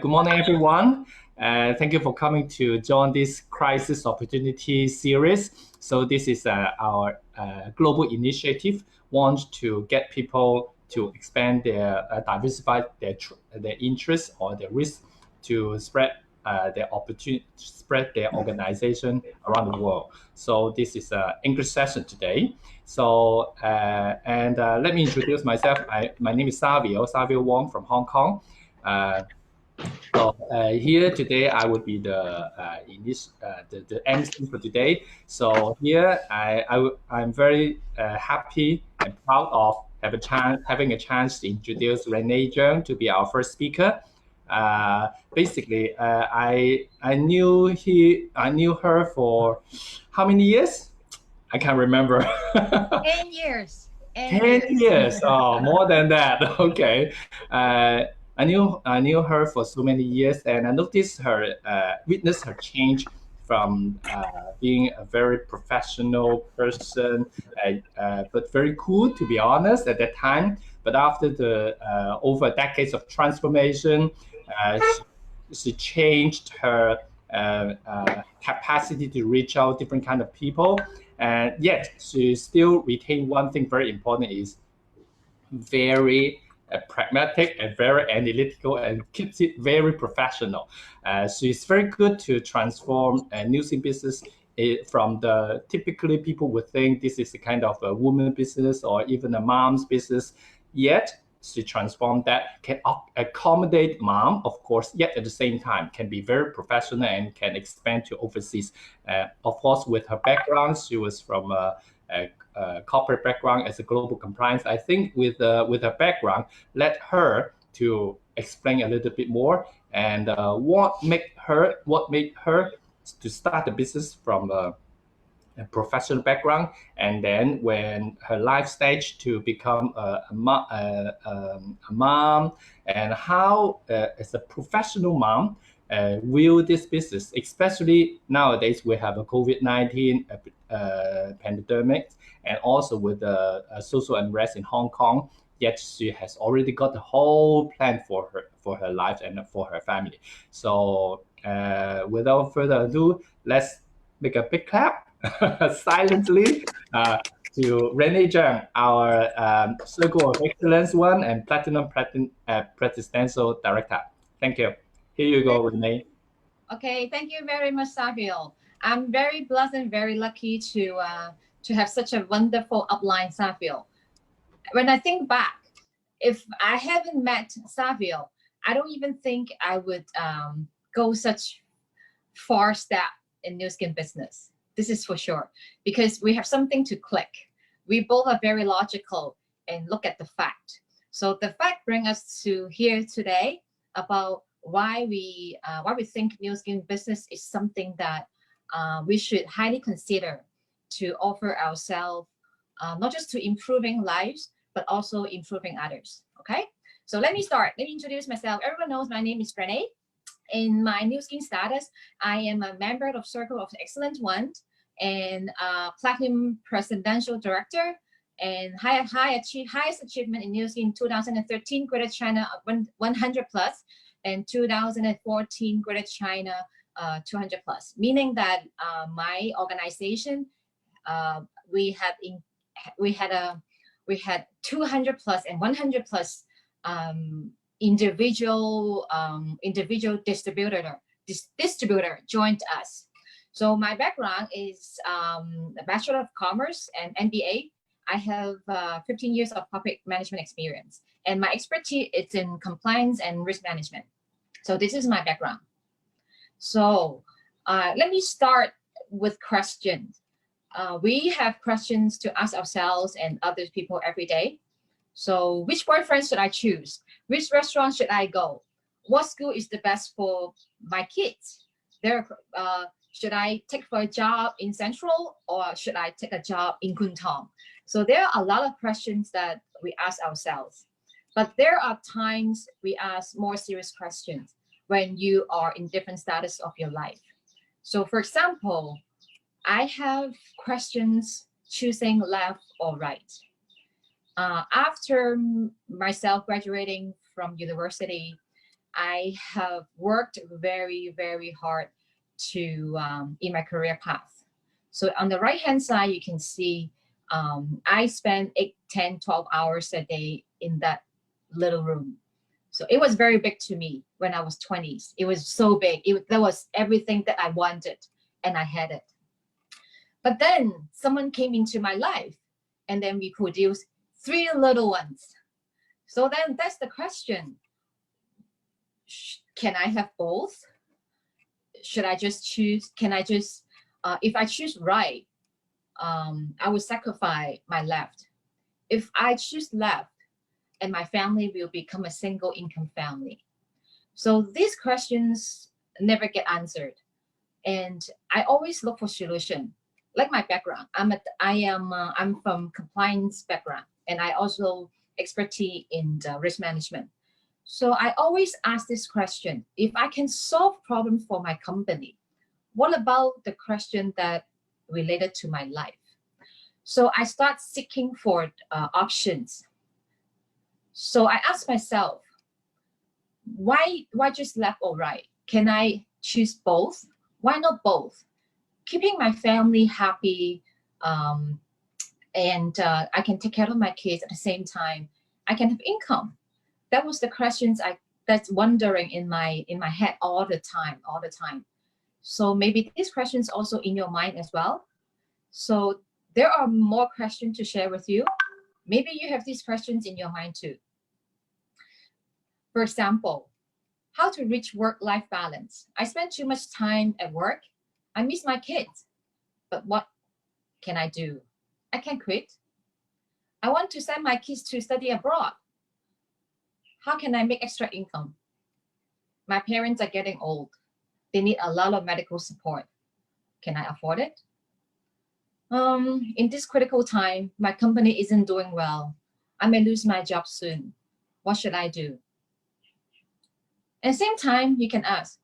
Good morning, everyone. Thank you for coming to join this Crisis Opportunity series. So this is our global initiative, wants to get people to expand their, diversify their interests or their risk to spread their opportunity, spread their organization around the world. So this is an English session today. So let me introduce myself. My name is Savio Wong from Hong Kong. Here today I would be the MC for today. So here I'm very happy and proud of having a chance to introduce Renee Cheung to be our first speaker. Basically, I knew her for how many years? I can't remember. 10 years. 10 years. Oh, more than that. Okay. I knew her for so many years, and I noticed her, witnessed her change from being a very professional person, but very cool, to be honest, at that time. But after the over decades of transformation, she changed her capacity to reach out different kind of people, and yet she still retained one thing very important: is very pragmatic and very analytical, and keeps it very professional. She's very good to transform NuSkin business from the typically people would think this is a kind of a woman business or even a mom's business. Yet she transformed that, can accommodate mom, of course, yet at the same time can be very professional and can expand to overseas. Of course, with her background, she was from a corporate background as a global compliance. I think with her background, let her to explain a little bit more, and what made her to start the business from a professional background, and then when her life stage to become a mom, and how as a professional mom will this business, especially nowadays we have a COVID-19 pandemic, and also with the social unrest in Hong Kong, yet she has already got the whole plan for her life and for her family. So without further ado, let's make a big clap silently to Renee Cheung, our Circle of Excellence 1 and Platinum Presidential Director. Thank you. Here you go, Renee. Okay, thank you very much, Savio. I'm very blessed and very lucky to have such a wonderful upline, Savio. When I think back, if I haven't met Savio, I don't even think I would go such far step in NuSkin business. This is for sure, because we have something to click. We both are very logical and look at the fact. So the fact brings us to here today about why we think NuSkin business is something that we should highly consider to offer ourselves, not just to improving lives, but also improving others. Okay, so let me start. Let me introduce myself. Everyone knows my name is Renee. In my NuSkin status, I am a member of Circle of Excellence 1 and Platinum Presidential Director, and highest achievement in NuSkin 2013 Greater China 100 plus, and 2014 Greater China 200 plus. Meaning that my organization we had 200 plus and 100 plus individual distributor joined us. So my background is a Bachelor of Commerce and MBA. I have 15 years of public management experience, and my expertise is in compliance and risk management. So this is my background. So let me start with questions. We have questions to ask ourselves and other people every day. So which boyfriend should I choose? Which restaurant should I go? What school is the best for my kids? Should I take for a job in Central, or should I take a job in Kuntong? So there are a lot of questions that we ask ourselves. But there are times we ask more serious questions when you are in different status of your life. So for example, I have questions choosing left or right. After myself graduating from university, I have worked very, very hard to in my career path. So on the right-hand side, you can see I spend 8, 10, 12 hours a day in that little room. So it was very big to me when I was 20s. It was so big. That was everything that I wanted, and I had it. But then someone came into my life, and then we produced 3 little ones. So then that's the question. Can I have both? Should I just choose? Can I just, if I choose right, I will sacrifice my left. If I choose left, and my family will become a single income family. So these questions never get answered. And I always look for solution. Like my background, I'm from compliance background, and I also expertise in the risk management. So I always ask this question: if I can solve problems for my company, what about the question that related to my life? So I start seeking for options. So I ask myself, why just left or right? Can I choose both? Why not both? Keeping my family happy, and I can take care of my kids at the same time. I can have income. That was the questions that's wondering in my head all the time. So maybe these questions also in your mind as well. So there are more questions to share with you. Maybe you have these questions in your mind too. For example, how to reach work-life balance. I spend too much time at work. I miss my kids, but what can I do? I can't quit. I want to send my kids to study abroad. How can I make extra income? My parents are getting old. They need a lot of medical support. Can I afford it? In this critical time, my company isn't doing well. I may lose my job soon. What should I do? At the same time, you can ask,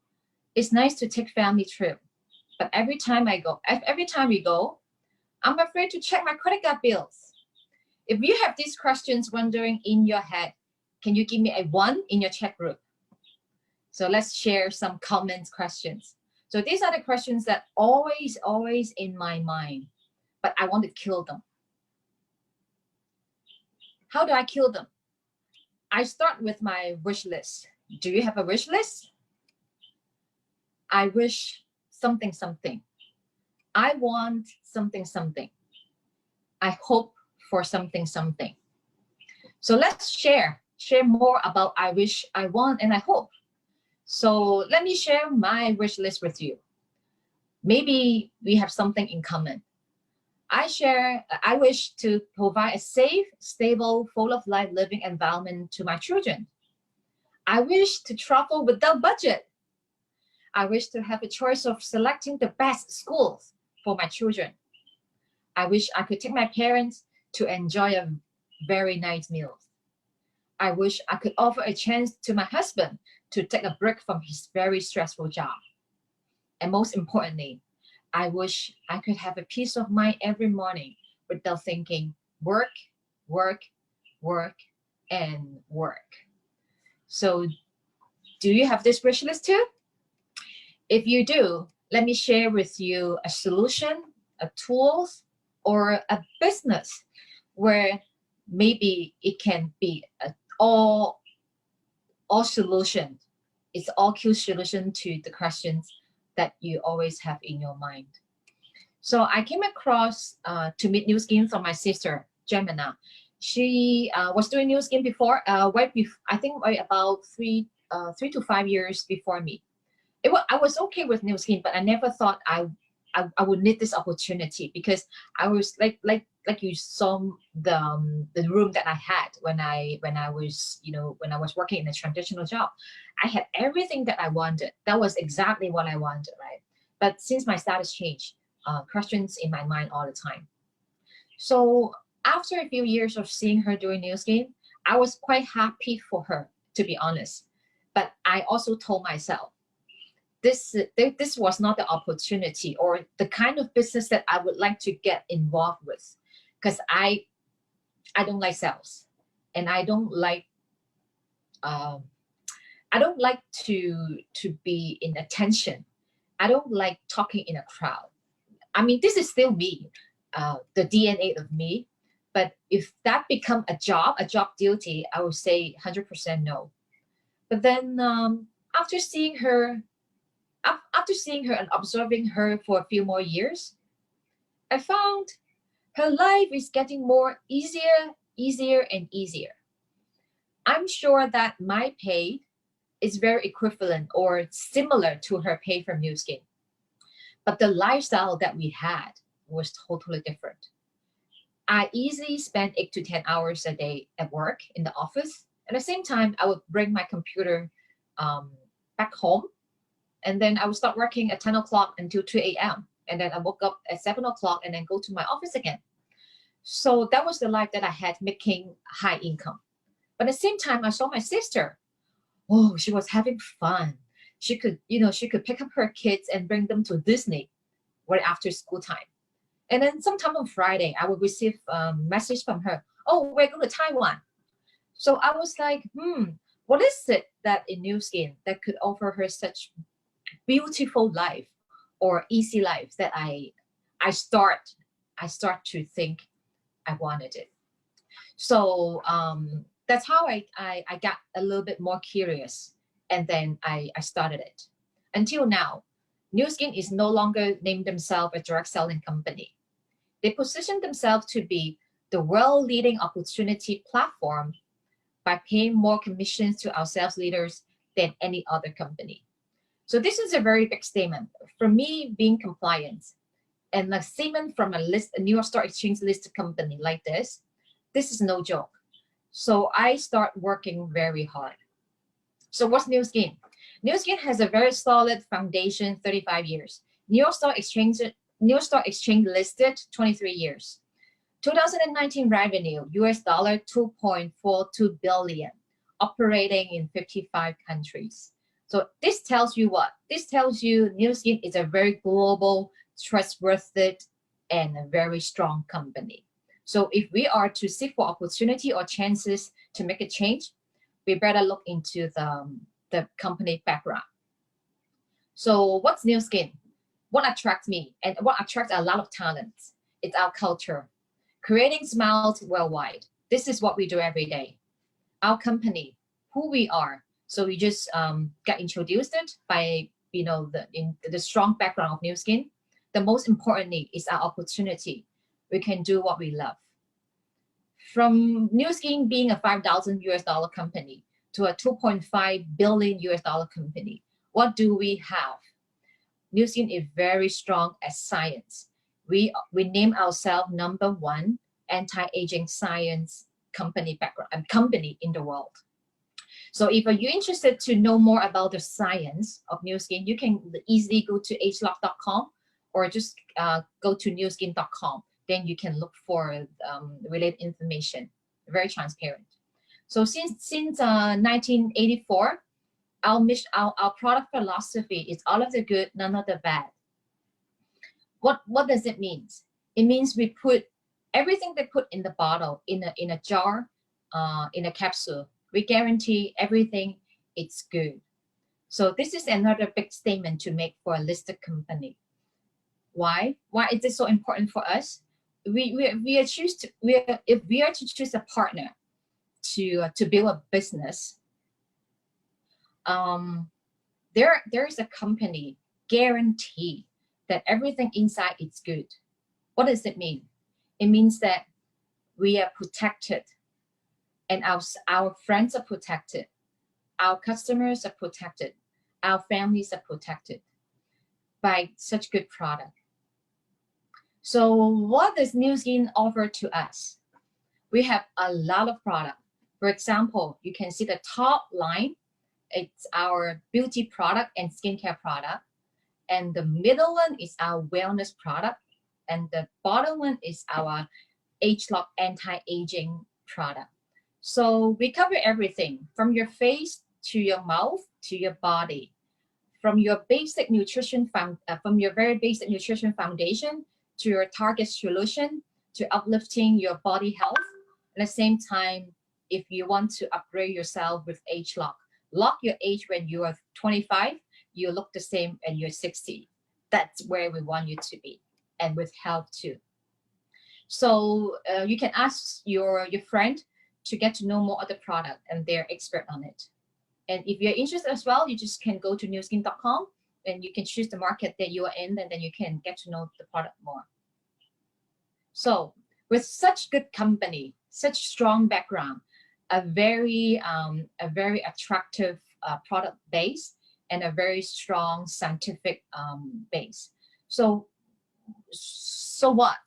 it's nice to take family trip, but every time we go, I'm afraid to check my credit card bills. If you have these questions wondering in your head, can you give me a 1 in your chat group? So let's share some comments questions. So these are the questions that always in my mind, but I want to kill them. How do I kill them? I start with my wish list. Do you have a wish list? I wish something. I want something. I hope for something. So let's share more about I wish, I want, and I hope. So let me share my wish list with you. Maybe we have something in common. I wish to provide a safe, stable, full of life living environment to my children. I wish to travel without budget. I wish to have a choice of selecting the best schools for my children. I wish I could take my parents to enjoy a very nice meal. I wish I could offer a chance to my husband to take a break from his very stressful job. And most importantly, I wish I could have a peace of mind every morning without thinking work, and work. So do you have this wish list too? If you do, let me share with you a solution, a tools, or a business where maybe it can be all solution. It's all key solution to the questions that you always have in your mind. So I came across to meet NuSkin from my sister, Gemina. She was doing NuSkin before, I think about 3 to 5 years before me. I was okay with NuSkin, but I never thought I would need this opportunity, because I was like you saw the room that I had when I was working in a traditional job. I had everything that I wanted. That was exactly what I wanted, right? But since my status changed, questions in my mind all the time. So after a few years of seeing her doing NuSkin, I was quite happy for her, to be honest. But I also told myself, this was not the opportunity or the kind of business that I would like to get involved with, because I don't like sales, and I don't like I don't like to be in attention. I don't like talking in a crowd. I mean, this is still me, the DNA of me. But if that become a job duty, I would say 100% no. But then after seeing her and observing her for a few more years, I found her life is getting more easier and easier. I'm sure that my pay is very equivalent or similar to her pay from NuSkin. But the lifestyle that we had was totally different. I easily spent 8 to 10 hours a day at work in the office. At the same time, I would bring my computer back home, and then I would start working at 10 o'clock until 2 a.m. And then I woke up at 7 o'clock and then go to my office again. So that was the life that I had, making high income. But at the same time, I saw my sister. Oh, she was having fun. She could pick up her kids and bring them to Disney right after school time. And then sometime on Friday, I would receive a message from her. Oh, we're going to Taiwan. So I was like, what is it that in NuSkin that could offer her such beautiful life or easy life that I start to think I wanted it. So that's how I got a little bit more curious, and then I started it. Until now, NuSkin is no longer named themselves a direct selling company. They position themselves to be the world-leading opportunity platform by paying more commissions to our sales leaders than any other company. So this is a very big statement. For me, being compliant and a statement from a New York Stock Exchange listed company like this is no joke. So I start working very hard. So what's NuSkin? NuSkin has a very solid foundation, 35 years. New York Stock Exchange listed 23 years. 2019 revenue, US dollar $2.42 billion, operating in 55 countries. So this tells you what? This tells you NuSkin is a very global, trustworthy, and a very strong company. So if we are to seek for opportunity or chances to make a change, we better look into the company background. So what's NuSkin? What attracts me and what attracts a lot of talents? It's our culture. Creating smiles worldwide. This is what we do every day. Our company, who we are. So we just got introduced it by the strong background of NuSkin. The most importantly is our opportunity. We can do what we love. From NuSkin being a $5,000 company to a $2.5 billion company, what do we have? NuSkin is very strong at science. We name ourselves #1 anti-aging science company in the world. So if you're interested to know more about the science of NuSkin, you can easily go to agelock.com or just go to nuskin.com. Then you can look for related information. Very transparent. So since 1984, our product philosophy is all of the good, none of the bad. What does it mean? It means we put everything they put in the bottle, in a jar, in a capsule. We guarantee everything, it's good. So this is another big statement to make for a listed company. Why? Why is this so important for us? If we are to choose a partner to build a business, there is a company guarantee that everything inside is good. What does it mean? It means that we are protected, and our friends are protected, our customers are protected, our families are protected by such good product. So what does NuSkin offer to us? We have a lot of product. For example, you can see the top line, it's our beauty product and skincare product. And the middle one is our wellness product. And the bottom one is our ageLock anti-aging product. So we cover everything from your face to your mouth to your body, from your basic nutrition from your very basic nutrition foundation to your target solution to uplifting your body health. At the same time, if you want to upgrade yourself with ageLock, lock your age when you are 25, you look the same and you're 60. That's where we want you to be, and with health too. So you can ask your friend to get to know more of the product, and they're expert on it. And if you're interested as well, you just can go to NuSkin.com and you can choose the market that you are in, and then you can get to know the product more. So with such good company, such strong background, a very attractive product base, and a very strong scientific base. So what?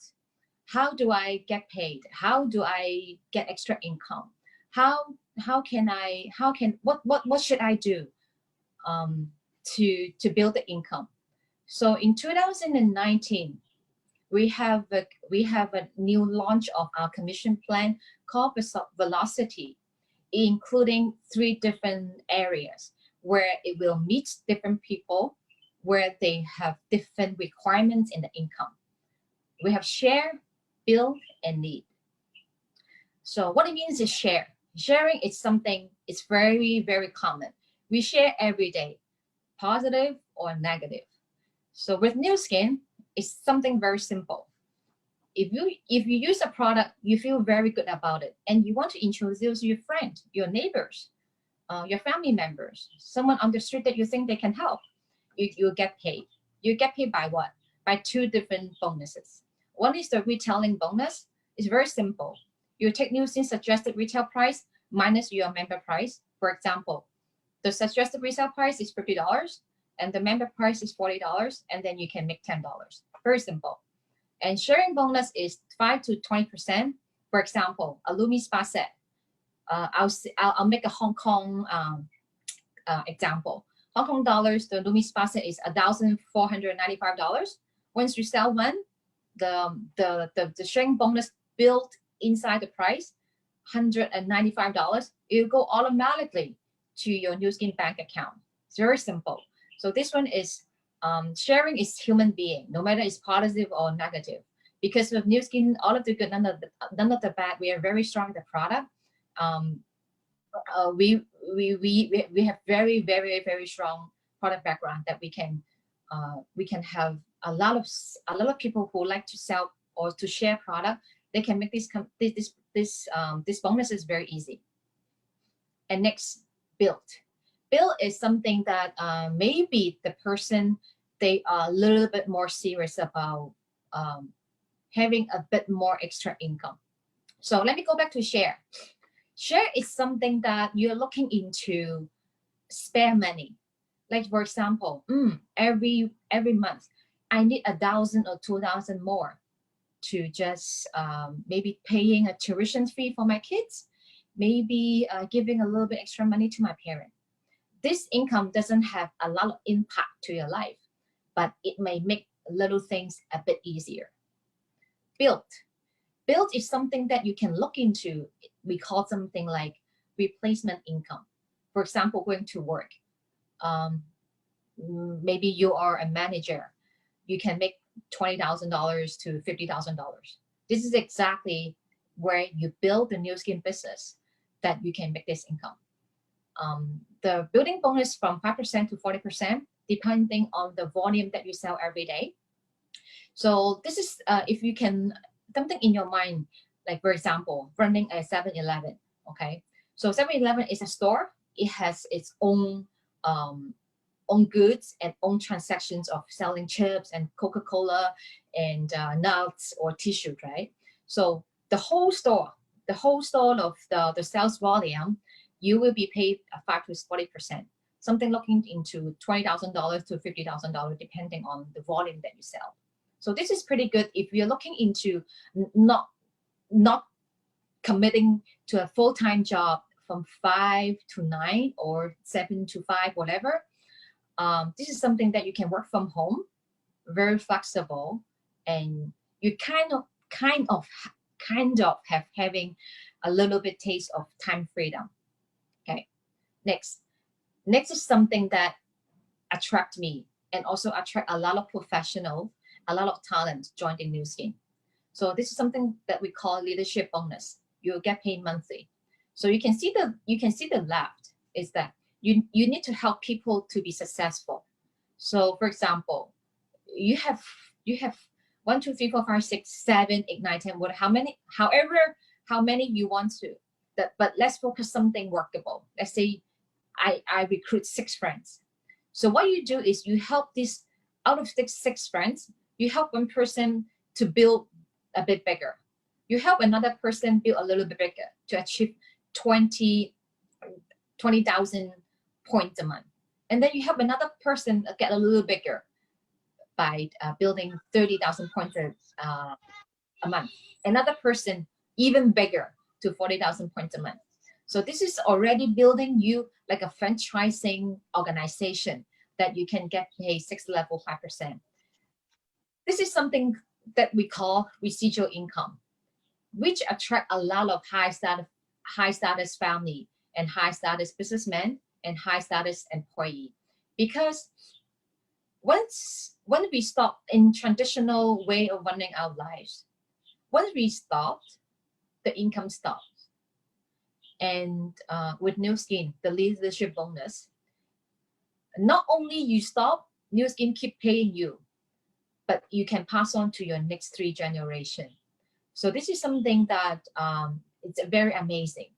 How do I get paid? How do I get extra income? What should I do to build the income? So in 2019, we have a new launch of our commission plan called Velocity, including 3 different areas where it will meet different people, where they have different requirements in the income. We have share, build, and need. So what it means is share. Sharing is something, it's very, very common. We share every day, positive or negative. So with NuSkin, it's something very simple. If you use a product, you feel very good about it, and you want to introduce your friend, your neighbors, your family members, someone on the street that you think they can help, you get paid. You get paid by what? By 2 different bonuses. One is the retailing bonus. It's very simple. You take NuSkin's suggested retail price minus your member price. For example, the suggested retail price is $50 and the member price is $40, and then you can make $10. Very simple. And sharing bonus is 5 to 20%. For example, a Lumi Spa set. I'll make a Hong Kong example. Hong Kong dollars, the Lumi Spa set is $1,495. Once you sell one, the sharing bonus built inside the price, $195, it'll go automatically to your NuSkin bank account. It's very simple. So this one is sharing is human being, no matter it's positive or negative. Because with NuSkin, all of the good, none of the bad. We are very strong in the product. We have very, very, very strong product background that we can have a lot of people who like to sell or to share product. They can make this bonus is very easy. And next, build. Build is something that maybe the person, they are a little bit more serious about having a bit more extra income. So let me go back to share. Share is something that you're looking into spare money. Like for example, every month, I need 1,000 or 2,000 more to just maybe paying a tuition fee for my kids, maybe giving a little bit extra money to my parent. This income doesn't have a lot of impact to your life, but it may make little things a bit easier. Build is something that you can look into. We call something like replacement income. For example, going to work. Maybe you are a manager. You can make $20,000 to $50,000. This is exactly where you build the NuSkin business that you can make this income. The building bonus from 5% to 40%, depending on the volume that you sell every day. So this is if you can, something in your mind, like for example, running a 7-Eleven, okay? So 7-Eleven is a store. It has its own goods and own transactions of selling chips and Coca-Cola and nuts or tissue, right? So the whole store of the sales volume, you will be paid 5 to 40%, something looking into $20,000 to $50,000, depending on the volume that you sell. So this is pretty good if you're looking into not committing to a full-time job from 5 to 9 or 7 to 5, whatever. This is something that you can work from home, very flexible, and you kind of have having a little bit taste of time freedom. Okay, next is something that attract me and also attract a lot of professionals, a lot of talent joining NuSkin. So this is something that we call leadership bonus. You'll get paid monthly. So you can see the left is that you need to help people to be successful. So for example, you have 1, 2, 3, 4, 5, 6, 7, 8, 9, 10, how many you want to. But let's focus something workable. Let's say I recruit 6 friends. So what you do is you help this, out of 6 friends, you help one person to build a bit bigger. You help another person build a little bit bigger to achieve 20,000 points a month. And then you help another person get a little bigger by building 30,000 points a month. Another person even bigger to 40,000 points a month. So this is already building you like a franchising organization that you can get paid 6 level 5%. This is something that we call residual income, which attract a lot of high status family and high status businessmen and high status employee. Because when we stop in traditional way of running our lives, once we stopped, the income stops. And with NuSkin, the leadership bonus, not only you stop, NuSkin keep paying you, but you can pass on to your next 3 generations. So this is something that it's very amazing.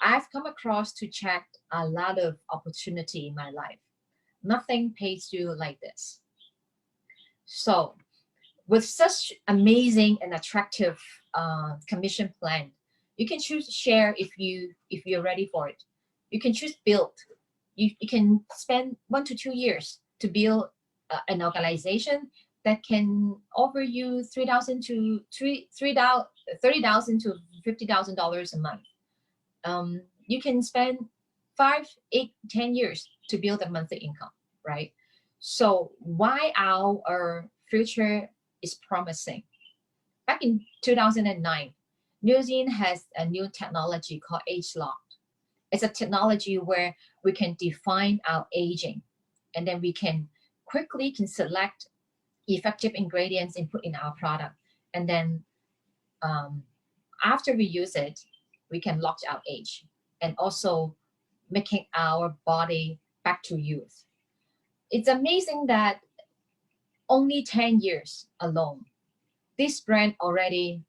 I've come across to check a lot of opportunity in my life. Nothing pays you like this. So with such amazing and attractive commission plan, you can choose share if you're ready for it. You can choose build. You can spend 1 to 2 years to build an organization that can offer you $30,000 to $50,000 a month. You can spend 5, 8, 10 years to build a monthly income, right? So why our future is promising? Back in 2009, NuSkin has a new technology called age lock. It's a technology where we can define our aging, and then we can quickly select effective ingredients input in our product. And then after we use it, we can lock our age and also making our body back to youth. It's amazing that only 10 years alone, this brand already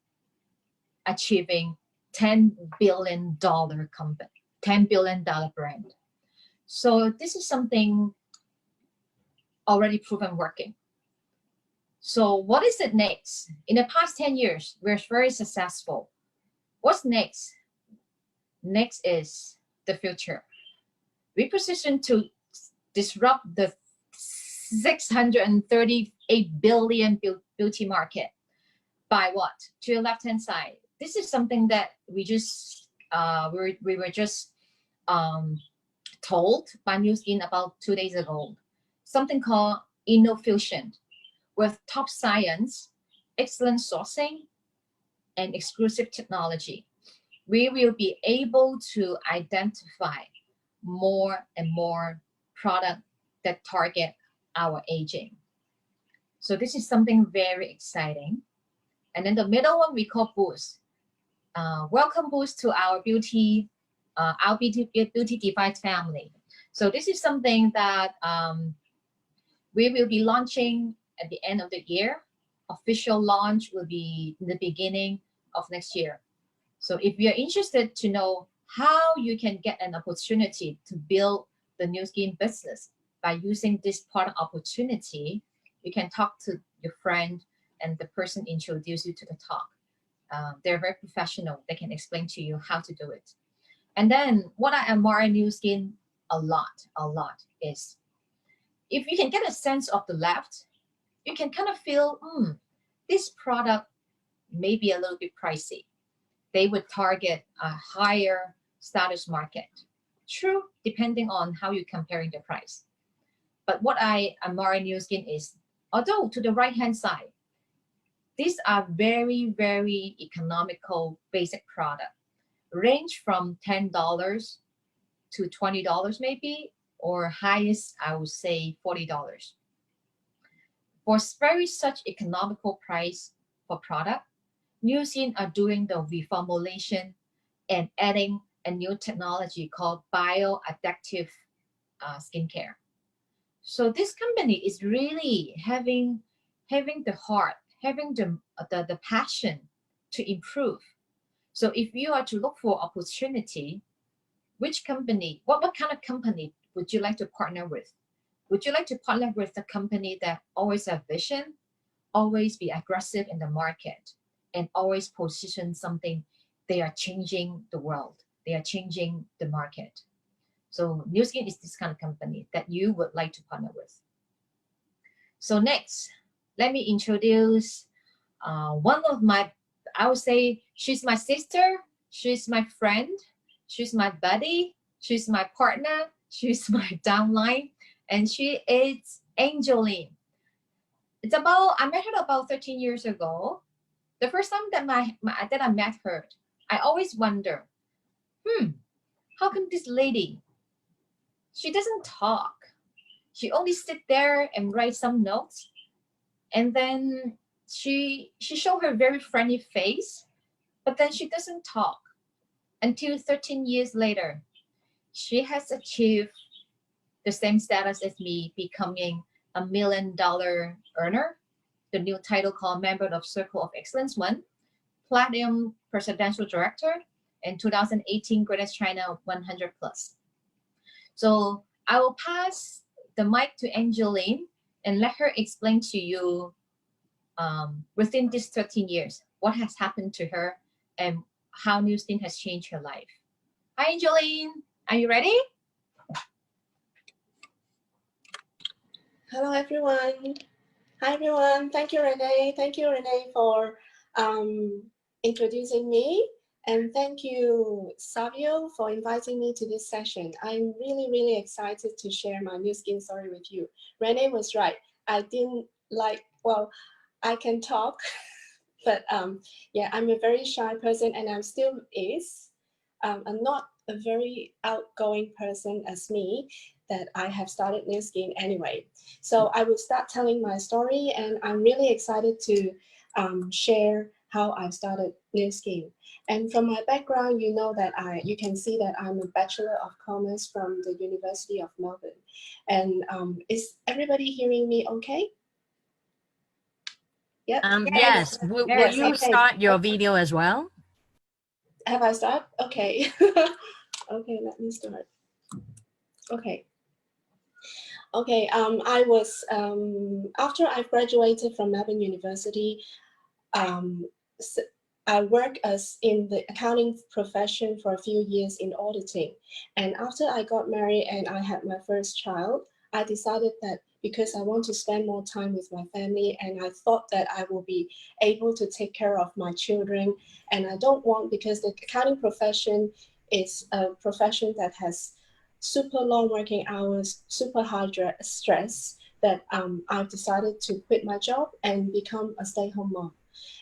achieving $10 billion company, $10 billion brand. So this is something already proven working. So what is it next? In the past 10 years, we're very successful. What's next? Next is the future. We position to disrupt the $638 billion beauty market. By what? To your left-hand side. This is something that we just we were just told by NuSkin about 2 days ago. Something called InnoFusion, with top science, excellent sourcing, and exclusive technology. We will be able to identify more and more products that target our aging. So this is something very exciting. And then the middle one we call Boost. Welcome Boost to our beauty device family. So this is something that we will be launching at the end of the year. Official launch will be in the beginning of next year. So if you're interested to know how you can get an opportunity to build the NuSkin business by using this product opportunity, you can talk to your friend and the person introduce you to the talk. They're very professional. They can explain to you how to do it. And then what I admire in NuSkin a lot is if you can get a sense of the left, you can kind of feel, this product may be a little bit pricey. They would target a higher status market. True, depending on how you're comparing the price. But what I admire in NuSkin is, although to the right-hand side, these are very, very economical basic product, range from $10 to $20 maybe, or highest, I would say $40. For very such economical price for product, NuSkin are doing the reformulation and adding a new technology called bioadditive skincare. So this company is really having the heart, having the passion to improve. So if you are to look for opportunity, which company, what kind of company would you like to partner with? Would you like to partner with a company that always have vision, always be aggressive in the market, and always position something? They are changing the world. They are changing the market. So NuSkin is this kind of company that you would like to partner with. So next, let me introduce one of my, I would say she's my sister, she's my friend, she's my buddy, she's my partner, she's my downline, and she is Angeline. It's about, I met her about 13 years ago. The first time that I met her, I always wonder, how come this lady, she doesn't talk. She only sit there and write some notes. And then she showed her very friendly face, but then she doesn't talk until 13 years later. She has achieved the same status as me, becoming a $1 million earner, the new title called Member of Circle of Excellence 1, Platinum Presidential Director, and 2018 Greatest China 100 Plus. So I will pass the mic to Angeline and let her explain to you within these 13 years, what has happened to her and how NuSkin has changed her life. Hi, Angeline. Are you ready? Hello, everyone. Hi, everyone. Thank you, Renee. Thank you, Renee, for introducing me. And thank you, Savio, for inviting me to this session. I'm really, really excited to share my NuSkin story with you. Renee was right. I didn't like, well, I can talk, but yeah, I'm a very shy person and I'm still is. I'm not a very outgoing person as me, that I have started NuSkin anyway. So I will start telling my story, and I'm really excited to share how I started NuSkin. And from my background, you know that you can see that I'm a Bachelor of Commerce from the University of Melbourne. And is everybody hearing me okay? Yep. Yes. Will you start your video as well? Have I started? Okay. Okay, let me start. Okay. Okay, I was, after I graduated from Melbourne University, I worked in the accounting profession for a few years in auditing. And after I got married and I had my first child, I decided that because I want to spend more time with my family, and I thought that I will be able to take care of my children. And I don't want, because the accounting profession is a profession that has super long working hours, super high stress, that I've decided to quit my job and become a stay-at-home mom.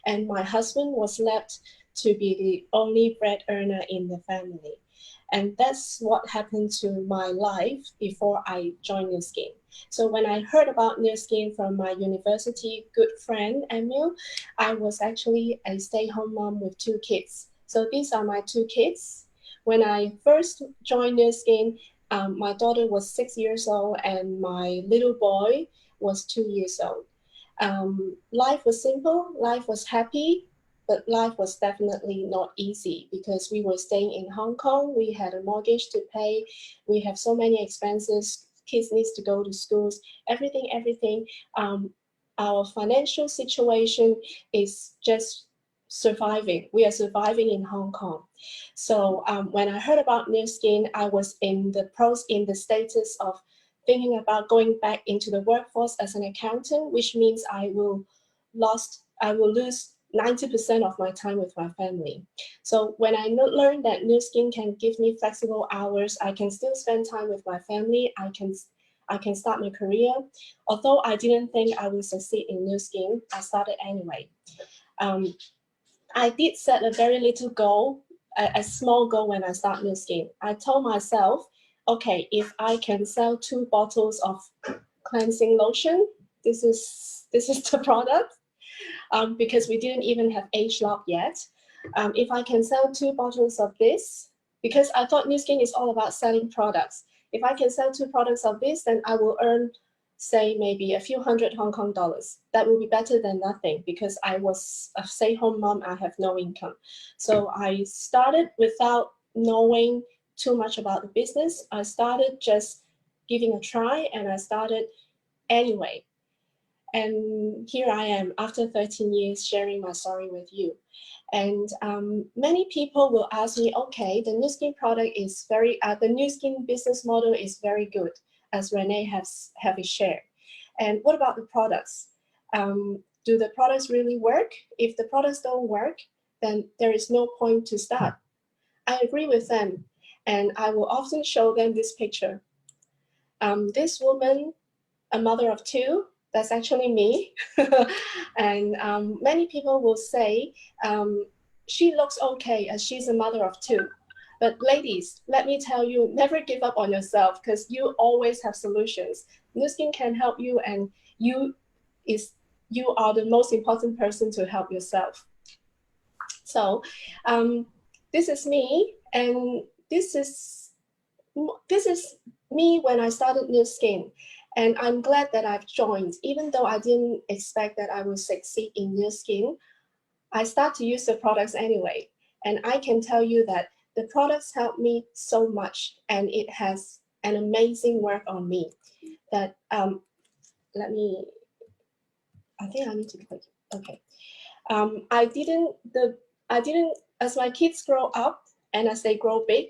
And my husband was left to be the only bread earner in the family. And that's what happened to my life before I joined NuSkin. So when I heard about NuSkin from my university good friend, Emil, I was actually a stay-at-home mom with 2 kids. So these are my 2 kids. When I first joined NuSkin, my daughter was 6 years old and my little boy was 2 years old. Life was simple, life was happy, but life was definitely not easy because we were staying in Hong Kong. We had a mortgage to pay. We have so many expenses. Kids need to go to schools, everything. Our financial situation is just surviving. We are surviving in Hong Kong. So when I heard about NuSkin, I was in the status of thinking about going back into the workforce as an accountant, which means I will lose 90% of my time with my family. So when I learned that NuSkin can give me flexible hours, I can still spend time with my family, I can start my career. Although I didn't think I would succeed in NuSkin, I started anyway. I did set a very little goal, a small goal when I started NuSkin. I told myself, okay, if I can sell 2 bottles of cleansing lotion, this is the product, because we didn't even have age lock yet. If I can sell 2 bottles of this, because I thought NuSkin is all about selling products. if I can sell 2 products of this, then I will earn, say, maybe a few hundred Hong Kong dollars. That will be better than nothing, because I was a stay-home mom, I have no income. So I started without knowing too much about the business. I started just giving a try, and I started anyway. And here I am after 13 years sharing my story with you. And many people will ask me, okay, the NuSkin product is the NuSkin business model is very good, as Renee has shared. And what about the products? Do the products really work? If the products don't work, then there is no point to start. I agree with them, and I will often show them this picture. This woman, a mother of 2, that's actually me. And many people will say, she looks okay as she's a mother of 2. But ladies, let me tell you, never give up on yourself, because you always have solutions. NuSkin can help you, and you are the most important person to help yourself. So this is me, and this is me when I started NuSkin. And I'm glad that I've joined, even though I didn't expect that I would succeed in NuSkin. I start to use the products anyway. And I can tell you that the products help me so much, and it has an amazing work on me. That I think I need to click. Okay. I didn't, as my kids grow up and as they grow big,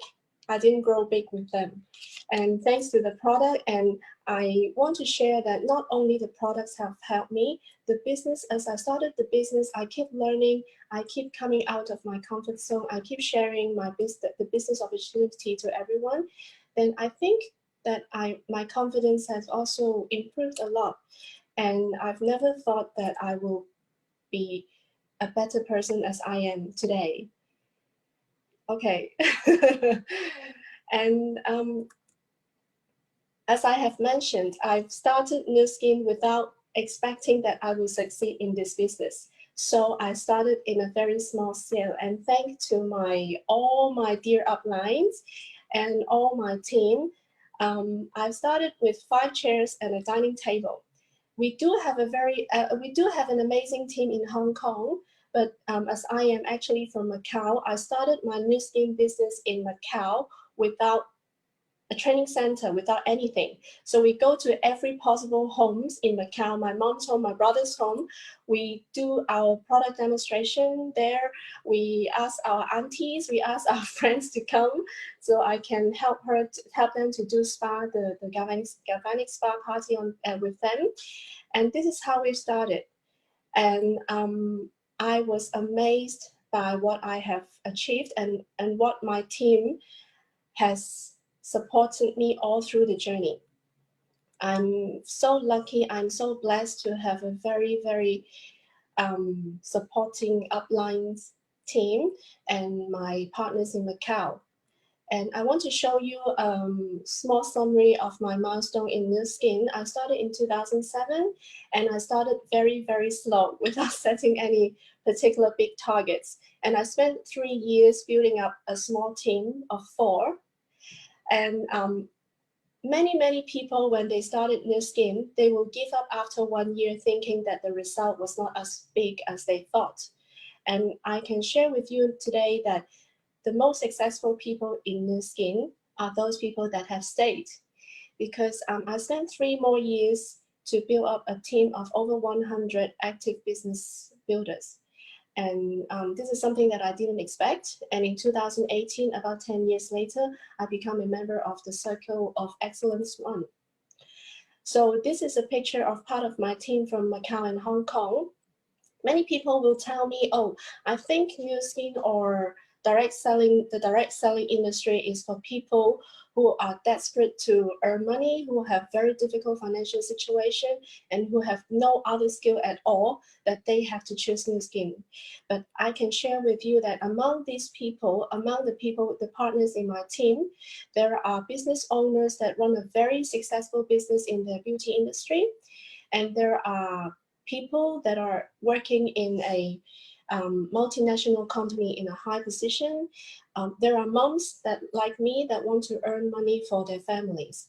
I didn't grow big with them. And thanks to the product, and I want to share that not only the products have helped me, the business, as I started the business, I keep learning, I keep coming out of my comfort zone, I keep sharing the business opportunity to everyone. Then I think that my confidence has also improved a lot. And I've never thought that I will be a better person as I am today. Okay. And as I have mentioned, I've started NuSkin without expecting that I will succeed in this business. So I started in a very small scale, and thanks to all my dear uplines and all my team, I started with 5 chairs and a dining table. We do have an amazing team in Hong Kong, but as I am actually from Macau, I started my NuSkin business in Macau without a training center, without anything. So we go to every possible homes in Macau, my mom's home, my brother's home. We do our product demonstration there. We ask our aunties, we ask our friends to come, so I can help them to do spa, the galvanic spa party with them. And this is how we started. And I was amazed by what I have achieved and what my team has supported me all through the journey. I'm so lucky, I'm so blessed to have a very, very supporting uplines team and my partners in Macau. And I want to show you a small summary of my milestone in NuSkin. I started in 2007, and I started very, very slow without setting any particular big targets. And I spent 3 years building up a small team of 4. And many people, when they started NuSkin, they will give up after 1 year thinking that the result was not as big as they thought. And I can share with you today that the most successful people in NuSkin are those people that have stayed. Because I spent 3 more years to build up a team of over 100 active business builders. And this is something that I didn't expect. And in 2018, about 10 years later, I became a member of the Circle of Excellence 1. So this is a picture of part of my team from Macau and Hong Kong. Many people will tell me, oh, I think NuSkin or the direct selling industry is for people who are desperate to earn money, who have very difficult financial situation, and who have no other skill at all, that they have to choose NuSkin. But I can share with you that among these people, the partners in my team, there are business owners that run a very successful business in the beauty industry. And there are people that are working in a multinational company in a high position. There are moms that, like me, that want to earn money for their families.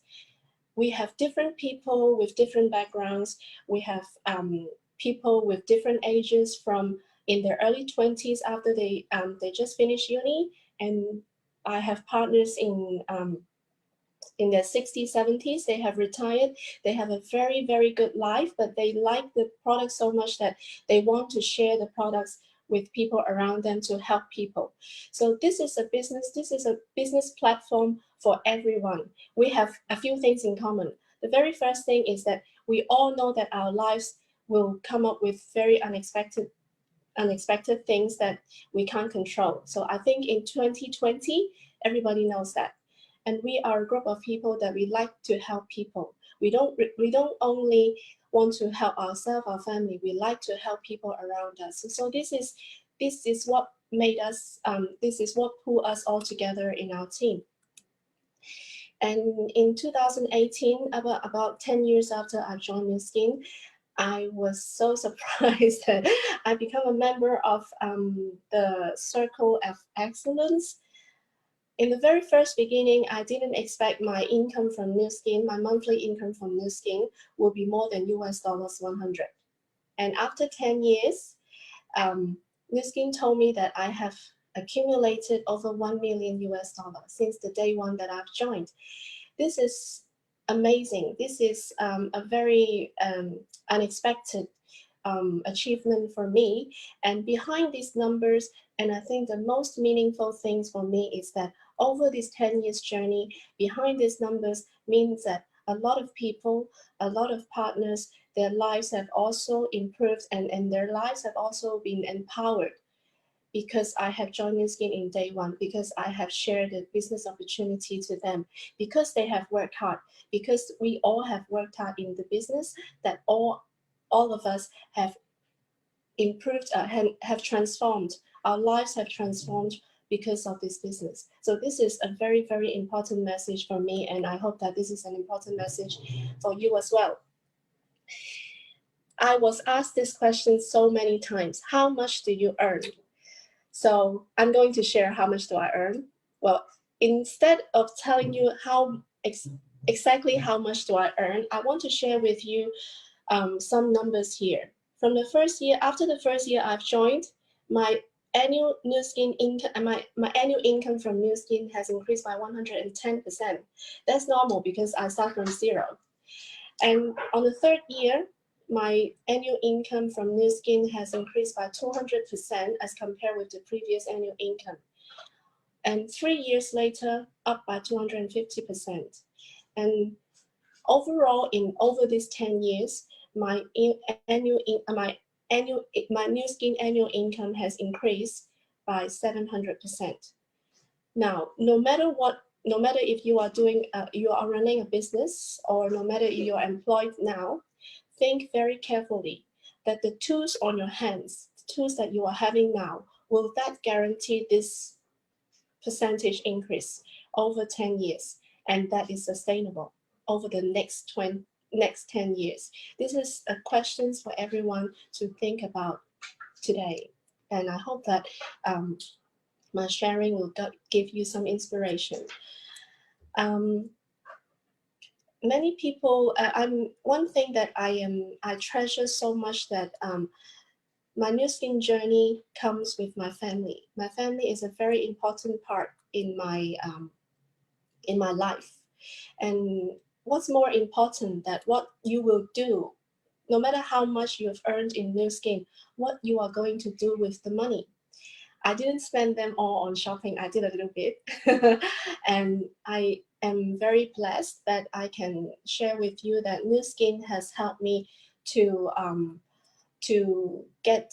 We have different people with different backgrounds. We have people with different ages, from in their early 20s after they just finished uni, and I have partners in their 60s, 70s. They have retired. They have a very, very good life, but they like the product so much that they want to share the products with people around them to help people. So this is a business platform for everyone. We have a few things in common. The very first thing is that we all know that our lives will come up with very unexpected things that we can't control. So I think in 2020, everybody knows that. And we are a group of people that we like to help people. We don't only want to help ourselves, our family. We like to help people around us. So this is what made us. This is what pulled us all together in our team. And in 2018, about 10 years after I joined NuSkin, I was so surprised that I became a member of the Circle of Excellence. In the very first beginning, I didn't expect my income from NuSkin, my monthly income from NuSkin, will be more than US dollars 100. And after 10 years, NuSkin told me that I have accumulated over 1 million US dollars since the day one that I've joined. This is amazing. This is a very unexpected achievement for me. And behind these numbers, and I think the most meaningful things for me is that over this 10 years journey, behind these numbers means that a lot of people, a lot of partners, their lives have also improved, and their lives have also been empowered because I have joined NuSkin in day one, because I have shared the business opportunity to them, because they have worked hard, because we all have worked hard in the business, that all of us have improved, have transformed. Our lives have transformed because of this business. So this is a very, very important message for me, and I hope that this is an important message for you as well. I was asked this question so many times: how much do you earn? So I'm going to share how much do I earn. Well, instead of telling you exactly how much do I earn, I want to share with you some numbers here. From the first year, after the first year I've joined, my annual NuSkin income, my annual income from NuSkin has increased by 110%. That's normal because I start from zero. And on the third year, my annual income from NuSkin has increased by 200% as compared with the previous annual income. And 3 years later, up by 250%. And overall, over these 10 years, my NuSkin annual income has increased by 700%. Now, no matter if you are you are running a business, or no matter if you are employed now, think very carefully that the tools on your hands, the tools that you are having now, will that guarantee this percentage increase over 10 years, and that is sustainable over the next 10 years? This is a question for everyone to think about today, and I hope that my sharing will give you some inspiration. Many people, one thing that I treasure so much, that my NuSkin journey comes with my family. My family is a very important part in my life. And what's more important than what you will do, no matter how much you've earned in NuSkin, what you are going to do with the money. I didn't spend them all on shopping. I did a little bit. And I am very blessed that I can share with you that NuSkin has helped me to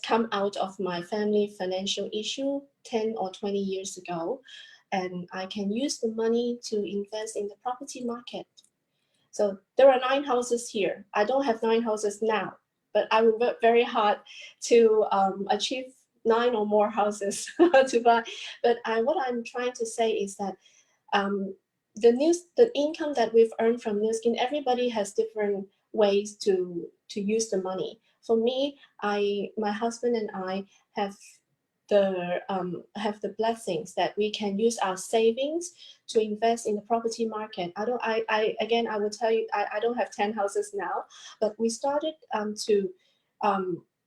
come out of my family financial issue 10 or 20 years ago. And I can use the money to invest in the property market. So there are 9 houses here. I don't have 9 houses now, but I will work very hard to achieve 9 or more houses to buy. But what I'm trying to say is that the income that we've earned from NuSkin, everybody has different ways to use the money. For me, my husband and I have the blessings that we can use our savings to invest in the property market. I will tell you, I don't have 10 houses now, but we started to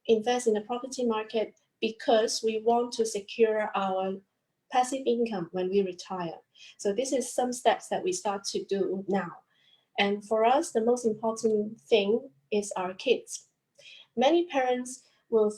invest in the property market because we want to secure our passive income when we retire. So this is some steps that we start to do now. And for us, the most important thing is our kids. Many parents will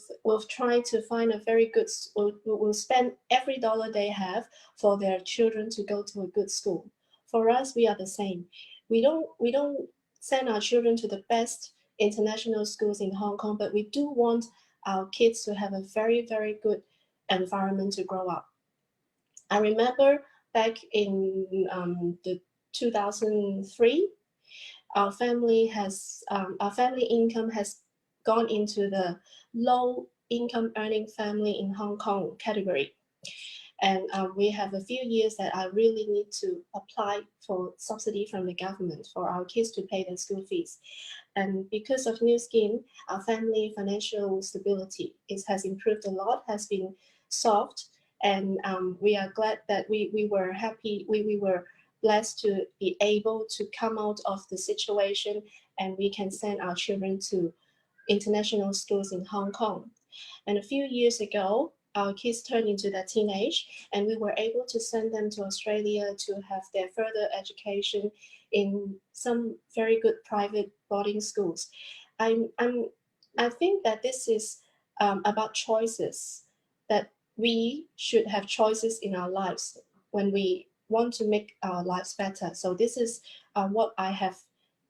try to find a very good, will spend every dollar they have for their children to go to a good school. For us, we are the same. We don't send our children to the best international schools in Hong Kong, but we do want our kids to have a very, very good environment to grow up. I remember back in the 2003, our family income has gone into the low income earning family in Hong Kong category. And we have a few years that I really need to apply for subsidy from the government for our kids to pay their school fees. And because of NuSkin, our family financial stability has improved a lot, has been solved. And we are glad that we were happy, we were blessed to be able to come out of the situation, and we can send our children to international schools in Hong Kong. And a few years ago, our kids turned into their teenage, and we were able to send them to Australia to have their further education in some very good private boarding schools. I think that this is about choices, that we should have choices in our lives when we want to make our lives better. So this is what I have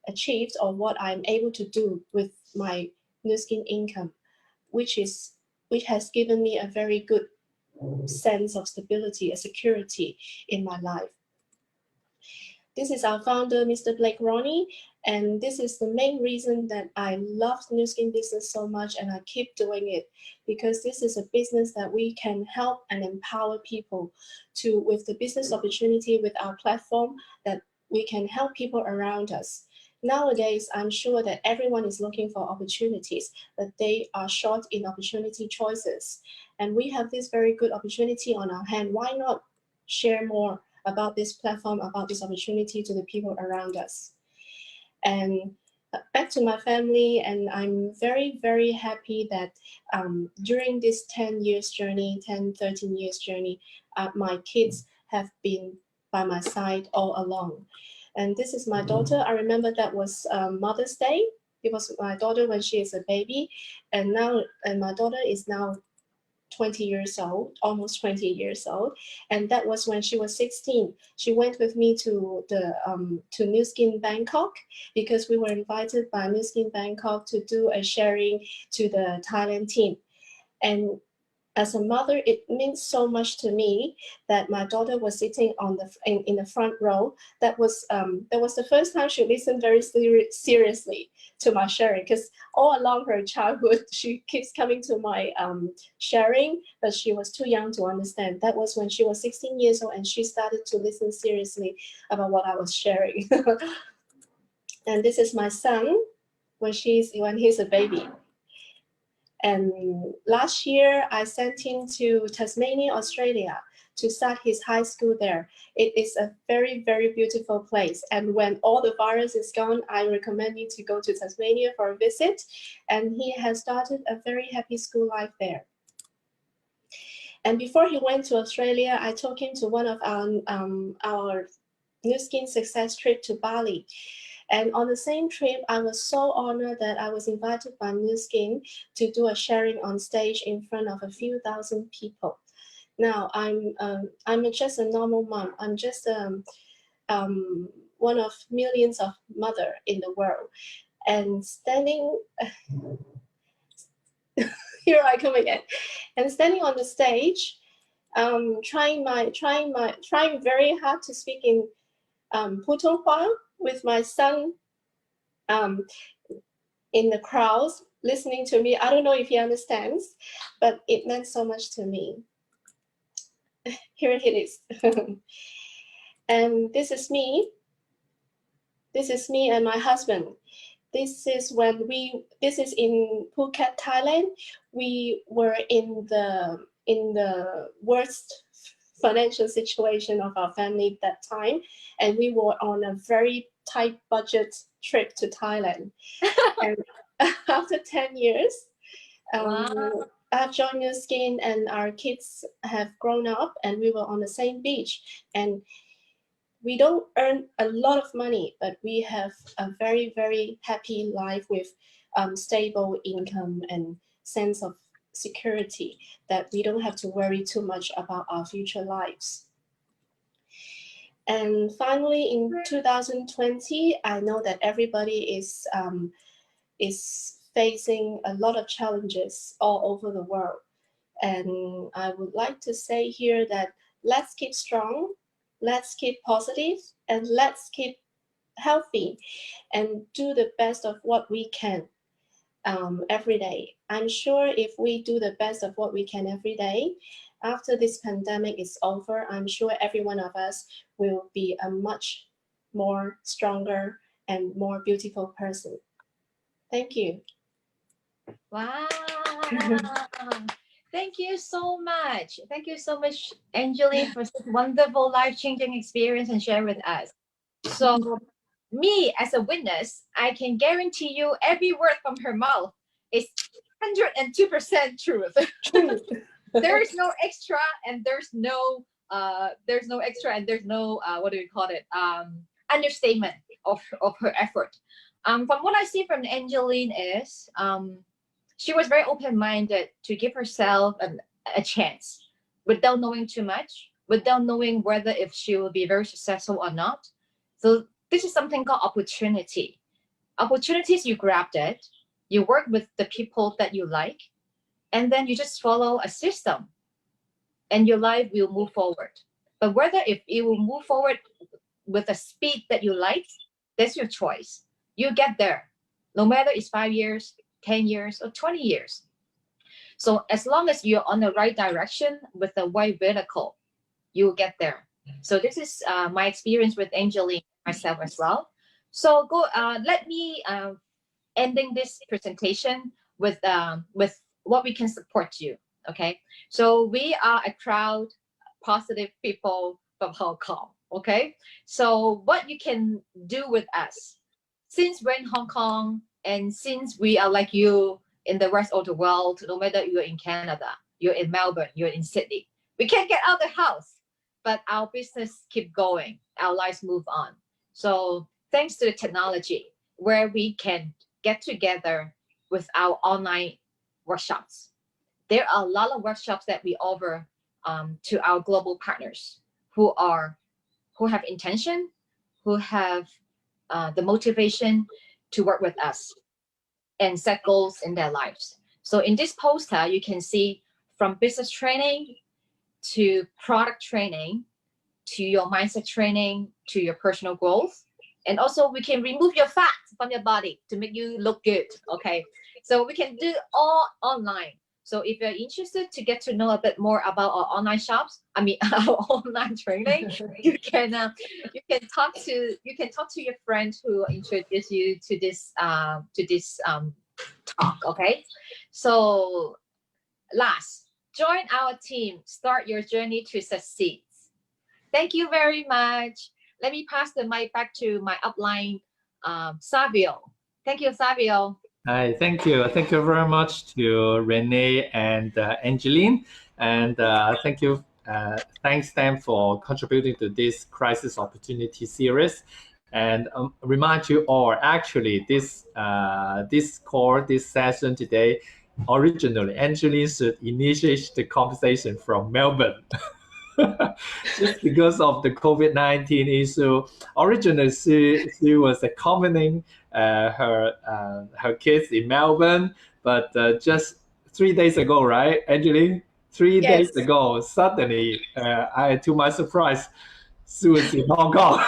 achieved, or what I'm able to do with my NuSkin income, which has given me a very good sense of stability, a security in my life. This is our founder, Mr. Blake Ronnie, and this is the main reason that I love NuSkin business so much, and I keep doing it, because this is a business that we can help and empower people with the business opportunity with our platform, that we can help people around us. Nowadays, I'm sure that everyone is looking for opportunities, but they are short in opportunity choices. And we have this very good opportunity on our hand. Why not share more about this platform, about this opportunity to the people around us? And back to my family, and I'm very, very happy that during this 10 years journey, 13 years journey, my kids have been by my side all along. And this is my daughter. I remember that was Mother's Day. It was my daughter when she is a baby, and my daughter is now 20 years old, almost 20 years old, and that was when she was 16. She went with me to NuSkin Bangkok, because we were invited by NuSkin Bangkok to do a sharing to the Thailand team. And as a mother, it means so much to me that my daughter was sitting in the front row. That was the first time she listened very seriously to my sharing, because all along her childhood, she keeps coming to my sharing, but she was too young to understand. That was when she was 16 years old, and she started to listen seriously about what I was sharing. And this is my son when he's a baby. And last year, I sent him to Tasmania, Australia, to start his high school there. It is a very, very beautiful place. And when all the virus is gone, I recommend you to go to Tasmania for a visit. And he has started a very happy school life there. And before he went to Australia, I took him to one of our NuSkin success trip to Bali. And on the same trip, I was so honored that I was invited by NuSkin to do a sharing on stage in front of a few thousand people. Now, I'm just a normal mom. I'm just one of millions of mothers in the world. And standing, here I come again, and standing on the stage, trying very hard to speak in Putonghua with my son in the crowds listening to me. I don't know if he understands, but it meant so much to me. Here it is. And this is me. This is me and my husband. this is in Phuket, Thailand. We were in the worst financial situation of our family at that time, and we were on a very tight budget trip to Thailand. And after 10 years, Wow. I've joined NuSkin, and our kids have grown up, and we were on the same beach. And we don't earn a lot of money, but we have a very, very happy life with stable income and sense of security that we don't have to worry too much about our future lives. And finally, in 2020, I know that everybody is facing a lot of challenges all over the world. And I would like to say here that let's keep strong, let's keep positive, and let's keep healthy and do the best of what we can every day. I'm sure if we do the best of what we can every day, after this pandemic is over, I'm sure every one of us will be a much more stronger and more beautiful person. Thank you. Wow. Thank you so much. Thank you so much, Angeline, for such wonderful life-changing experience and share with us. So me as a witness, I can guarantee you every word from her mouth is 102% truth. There is no extra, and there's no extra, and there's no what do we call it, understatement of her effort. From what I see from Angeline is she was very open-minded to give herself a chance without knowing too much, without knowing whether if she will be very successful or not. So this is something called opportunity. Opportunities, you grabbed it, you work with the people that you like, and then you just follow a system and your life will move forward. But whether if it will move forward with a speed that you like, that's your choice. You get there, no matter it's 5 years, 10 years, or 20 years. So as long as you're on the right direction with the right vehicle, you will get there. So this is my experience with Angeline, myself as well. So let me ending this presentation with what we can support you. Okay, so we are a crowd positive people from Hong Kong. Okay, so what you can do with us, since we're in Hong Kong, and since we are like you in the rest of the world, no matter you're in Canada, you're in Melbourne, you're in Sydney, we can't get out of the house, but our business keep going, our lives move on. So thanks to the technology, where we can get together with our online workshops. There are a lot of workshops that we offer to our global partners who have intention, who have the motivation to work with us and set goals in their lives. So in this poster, you can see from business training to product training, to your mindset training, to your personal growth. And also we can remove your fat from your body to make you look good, okay? So we can do all online. So if you're interested to get to know a bit more about our online shops, our online training, you can talk to your friend who introduced you to this talk, okay? So last, join our team, start your journey to succeed. Thank you very much. Let me pass the mic back to my upline, Savio. Thank you, Savio. Hi, thank you. Thank you very much to Renee and Angeline. And thanks them for contributing to this crisis opportunity series. And remind you all, actually, this session today, originally, Angeline should initiate the conversation from Melbourne. Just because of the COVID-19 issue. Originally, she was accompanying her kids in Melbourne, but just 3 days ago, right, Angeline? 3 Yes. days ago, suddenly, to my surprise, she was in Hong Kong.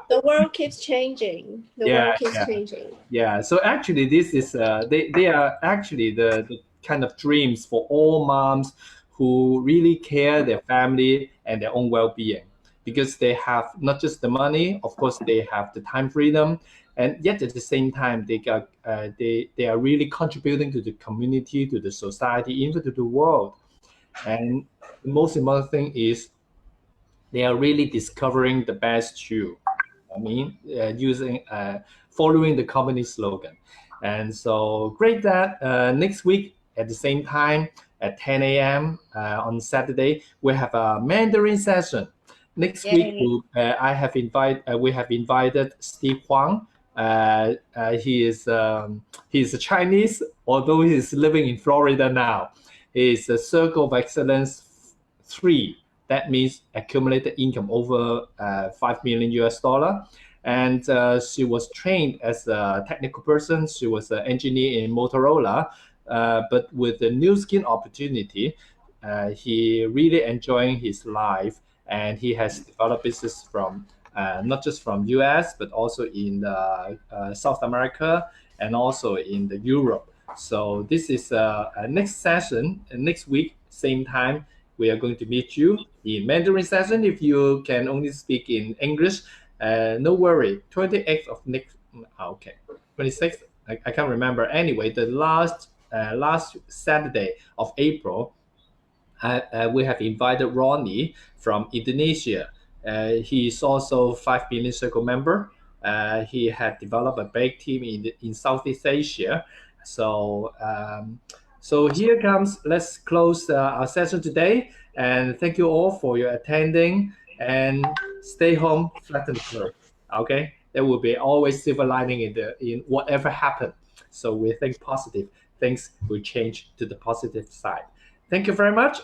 The world keeps changing. The world keeps changing. Yeah. So actually, this is they are actually the kind of dreams for all moms who really care their family and their own well-being, because they have not just the money, of course, they have the time freedom, and yet at the same time they are really contributing to the community, to the society, even to the world. And the most important thing is they are really discovering the best too. I mean, following the company slogan. And so great that next week at the same time at 10 a.m. On Saturday, we have a Mandarin session. Next week, we have invited Steve Huang. He is a Chinese, although he's living in Florida now. He's a Circle of Excellence 3. That means accumulated income over $5 million US. And she was trained as a technical person. She was an engineer in Motorola, but with the NuSkin opportunity, he really enjoying his life, and he has developed business from not just from US, but also in South America and also in the Europe. So this is a next session, next week, same time. We are going to meet you in Mandarin session. If you can only speak in English, no worry. 28th of next, okay, 26th. I can't remember. Anyway, the last Saturday of April, we have invited Ronnie from Indonesia. He is also 5 Billion Circle member. He had developed a big team in Southeast Asia. So so here comes, let's close our session today. And thank you all for your attending, and stay home, flatten the curve. Okay, there will be always silver lining in whatever happened. So we think positive, things will change to the positive side. Thank you very much.